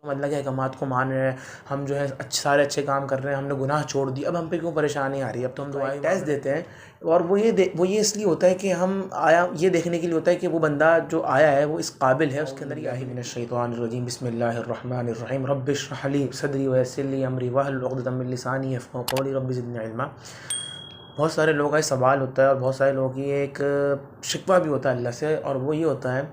ہم اللہ کے احکامات کو مان رہے ہیں، ہم جو ہے سارے اچھے کام کر رہے ہیں، ہم نے گناہ چھوڑ دیے، اب ہم پہ کیوں پریشانی آ رہی ہے؟ اب تو ہم دعائیں ٹیسٹ دیتے ہیں، اور وہ یہ اس لیے ہوتا ہے کہ ہم یہ دیکھنے کے لیے ہوتا ہے کہ وہ بندہ جو آیا ہے وہ اس قابل ہے، اس کے اندر یہ من الشیطان الرجیم بسم اللہ الرحمن الرحیم رب اشرح لی صدری ویسر لی امری واحلل عقدۃ من لسانی یفقہوا قولی رب زدنی علما۔ بہت سارے لوگوں کا یہ سوال ہوتا ہے، اور بہت سارے لوگوں کی ایک شکوہ بھی ہوتا ہے اللہ سے، اور وہ یہ ہوتا ہے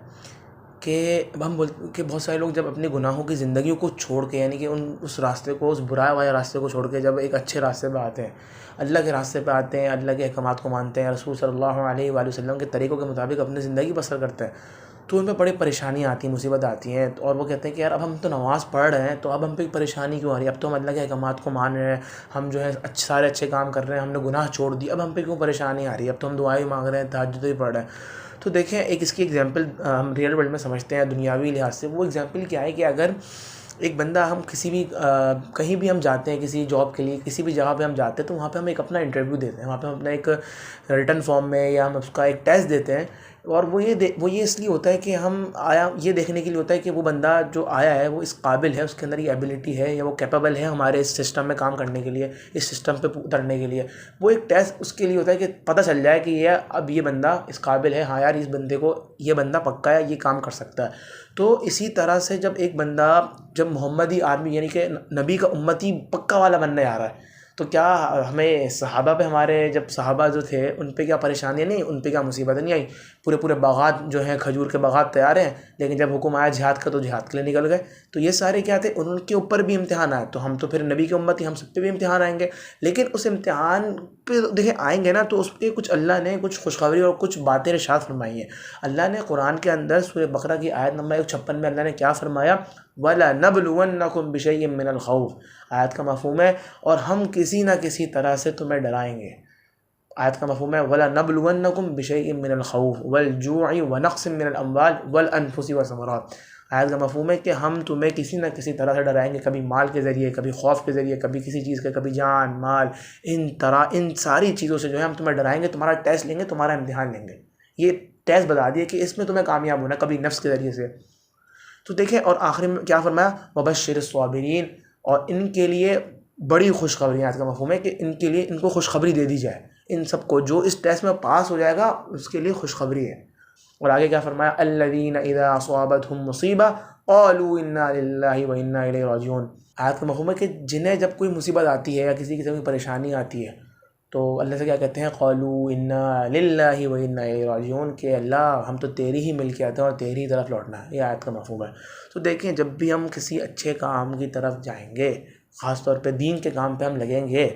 کہ ہم بولتے کہ بہت سارے لوگ جب اپنے گناہوں کی زندگیوں کو چھوڑ کے، یعنی کہ اس راستے کو، اس برائے والے راستے کو چھوڑ کے جب ایک اچھے راستے پہ آتے ہیں، اللہ کے راستے پہ آتے ہیں، اللہ کے احکامات کو مانتے ہیں، رسول صلی اللہ علیہ وآلہ وسلم کے طریقوں کے مطابق اپنی زندگی بسر کرتے ہیں، تو ان پہ بڑی پریشانیاں آتی ہیں، مصیبت آتی ہیں، اور وہ کہتے ہیں کہ یار اب ہم تو نماز پڑھ رہے ہیں، تو اب ہم پہ پریشانی کیوں آ رہی ہے؟ اب تو ہم اللہ کے احکامات کو مان رہے ہیں، ہم جو ہے سارے اچھے کام کر رہے ہیں، ہم نے گناہ چھوڑ دیے، اب ہم پہ کیوں پریشانی آ رہی ہے؟ اب تو ہم دعائیں مانگ رہے ہیں، تہجد بھی پڑھ رہے ہیں۔ تو دیکھیں ایک اس کی ایگزامپل ہم ریئل ورلڈ میں سمجھتے ہیں دنیاوی لحاظ سے، وہ ایگزامپل کیا ہے کہ اگر ایک بندہ، ہم کسی بھی کہیں بھی ہم جاتے ہیں کسی جاب کے لیے، کسی بھی جگہ پہ ہم جاتے ہیں، تو وہاں پہ ہم ایک اپنا انٹرویو دیتے ہیں، وہاں پہ ہم اپنا ایک ریٹن فارم میں یا ہم اس کا ایک ٹیسٹ دیتے ہیں، اور وہ یہ اس لیے ہوتا ہے کہ ہم یہ دیکھنے کے لیے ہوتا ہے کہ وہ بندہ جو آیا ہے وہ اس قابل ہے، اس کے اندر یہ ایبلٹی ہے، یا وہ کیپیبل ہے ہمارے اس سسٹم میں کام کرنے کے لیے، اس سسٹم پہ اترنے کے لیے۔ وہ ایک ٹیسٹ اس کے لیے ہوتا ہے کہ پتہ چل جائے کہ یہ بندہ اس قابل ہے، ہاں یار اس بندے کو، یہ بندہ پکا ہے، یہ کام کر سکتا ہے۔ تو اسی طرح سے جب ایک بندہ، جب محمدی آرمی یعنی کہ نبی کا امتی پکا والا بننے آ رہا ہے، تو کیا ہمیں صحابہ پہ، ہمارے جب صحابہ جو تھے ان پہ کیا پریشانیاں نہیں، ان پہ کیا مصیبتیں نہیں آئی؟ پورے باغات جو ہیں کھجور کے باغات تیار ہیں، لیکن جب حکم آیا جہاد کا تو جہاد کے لیے نکل گئے۔ تو یہ سارے کیا تھے؟ ان کے اوپر بھی امتحان آئے، تو ہم تو پھر نبی کے امتی، ہم سب پہ بھی امتحان آئیں گے، لیکن اس امتحان پہ دیکھیں آئیں گے نا، تو اس پہ کچھ اللہ نے کچھ خوشخبری اور کچھ باتیں ارشاد فرمائی ہیں۔ اللہ نے قرآن کے اندر سورہ بقرہ کی آیت نمبر 156 میں اللہ نے کیا فرمایا؟ وَلَنَبْلُوَنَّكُمْ بِشَيْءٍ مِّنَ الْخَوْفِ۔ آیت کا مفہوم ہے اور ہم کسی نہ کسی طرح سے تمہیں ڈرائیں گے۔ آیت کا مفہوم ہے وَلَنَبْلُوَنَّكُمْ بِشَيْءٍ مِّنَ الْخَوْفِ وَالْجُوعِ وَنَقْصٍ مِّنَ الْأَمْوَالِ وَالْأَنفُسِ وَالثَّمَرَاتِ۔ آیت کا مفہوم ہے کہ ہم تمہیں کسی نہ کسی طرح سے ڈرائیں گے، کبھی مال کے ذریعے، کبھی خوف کے ذریعے، کبھی کسی چیز کے، کبھی جان مال، ان ساری چیزوں سے جو ہے ہم تمہیں ڈرائیں گے، تمہارا ٹیسٹ لیں گے، تمہارا امتحان لیں گے۔ یہ ٹیسٹ بتا دیے کہ اس میں تمہیں کامیاب ہونا، کبھی نفس کے ذریعے سے۔ تو دیکھیں، اور آخری میں کیا فرمایا؟ وَبَشِّرِ الصَّابِرِينَ، اور ان کے لیے بڑی خوشخبری۔ آج کا مفہوم ہے کہ ان کے لیے، ان کو خوشخبری دے دی جائے، ان سب کو جو اس ٹیسٹ میں پاس ہو جائے گا اس کے لیے خوشخبری ہے۔ اور آگے کیا فرمایا؟ الَّذِينَ إِذَا أَصَابَتْهُمْ مُصِيبَةٌ قَالُوا إِنَّا لِلَّهِ وَإِنَّا إِلَيْهِ راجعون۔ آیت کا مفہوم ہے کہ جنہیں جب کوئی مصیبت آتی ہے یا کسی قسم کی پریشانی آتی ہے، تو اللہ سے کیا کہتے ہیں؟ قَالُوا إِنَّا لِلَّهِ وَإِنَّا إِلَيْهِ راجعون، کہ اللہ ہم تو تیری ہی مل کے آتے ہیں اور تیری ہی طرف لوٹنا ہے۔ یہ آیت کا مفہوم ہے۔ تو دیکھیں، جب بھی ہم کسی اچھے کام کی طرف جائیں گے، خاص طور پہ دین کے کام پہ ہم لگیں گے،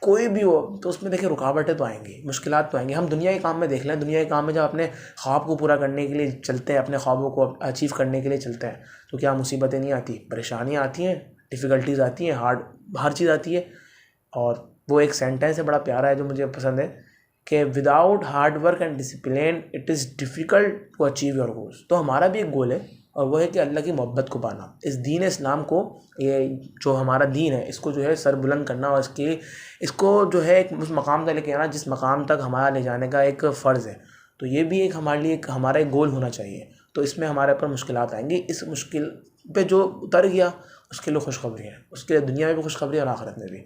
کوئی بھی ہو، تو اس میں دیکھیں رکاوٹیں تو آئیں گی، مشکلات تو آئیں گی۔ ہم دنیا کے کام میں دیکھ لیں، دنیا کے کام میں جب اپنے خواب کو پورا کرنے کے لیے چلتے ہیں، اپنے خوابوں کو اچیو کرنے کے لیے چلتے ہیں، تو کیا مصیبتیں نہیں آتی؟ پریشانیاں آتی ہیں، ڈیفیکلٹیز آتی ہیں، ہر چیز آتی ہے۔ اور وہ ایک سینٹینس ہے بڑا پیارا ہے جو مجھے پسند ہے کہ without hard work and discipline it is difficult to achieve your goals. تو ہمارا بھی ایک گول ہے، اور وہ ہے کہ اللہ کی محبت کو پانا، اس دین اسلام کو، یہ جو ہمارا دین ہے اس کو جو ہے سر بلند کرنا، اور اس کو جو ہے ایک اس مقام تک لے کے آنا جس مقام تک ہمارا لے جانے کا ایک فرض ہے۔ تو یہ بھی ایک ہمارے لیے ہمارا ایک گول ہونا چاہیے۔ تو اس میں ہمارے اوپر مشکلات آئیں گی، اس مشکل پہ جو اتر گیا اس کے لیے خوشخبری ہے، اس کے دنیا میں بھی خوشخبری اور آخرت میں بھی۔